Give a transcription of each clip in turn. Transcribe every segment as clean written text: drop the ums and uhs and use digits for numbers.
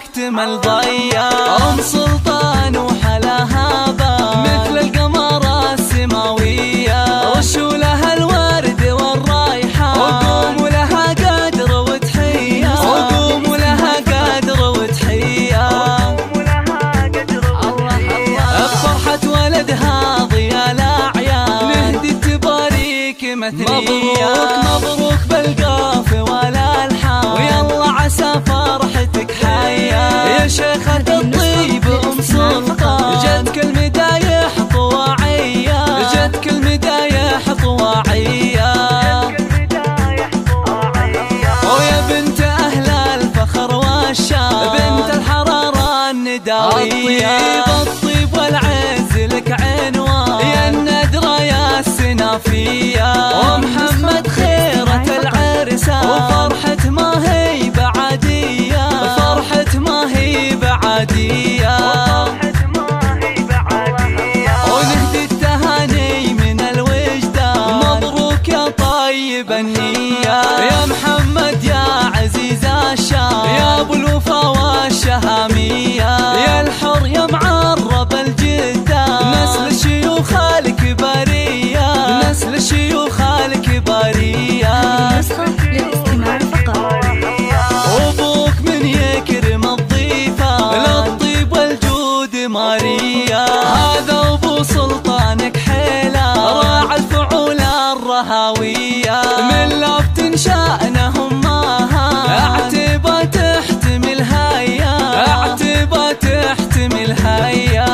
اكتمل ضيا. ام سلطان وحلاها بان مثل القمر السماوية، رشوا لها الورد والريحان وقوموا لها قدر وتحية، وقوموا لها قدر وتحية. بفرحة ولدها ضيا الأعياد نهدي تباريك مثنية. مبروك بالقاف والألحان ويلا عسى فرحتك حيا. يا شيخة الطيب ام سلطان جتك المدايح طواعية، جتك المدايح طواعية. ويا بنت أهل الفخر والشان بنت الحرارة النداوية. الطيب والعز لك عنوان يا الندرة يا السنافية. ومحمد خيرة العرسان وفرحة ما هي بعادية، فرحة ما هي بعادية. ونهدي التهاني من الوجدان مبروك يا طيب النية. يا محمد يا عزيز الشام يا ابو الوفا والشهامية. يا الحر يا معرب الجدان نسل شيوخ الكبارية، نسل شيوخ الكبارية. للاستماع فقط. وابوك من يكرم الضيفة للطيب والجود ماريا. هذا ابو سلطانك حيلة راعى الفعول الرهاوية. من لفت شأنهم ماها اعتبى تحتمل هيا، اعتبى تحتمل هيا.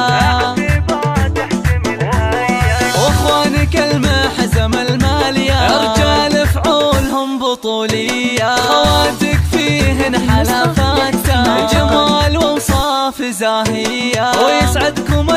واخوانك المحزم المالية رجال فعولهم بطولية. خواتك فيهن حلفات جمال ووصاف زاهية. ويسعدكم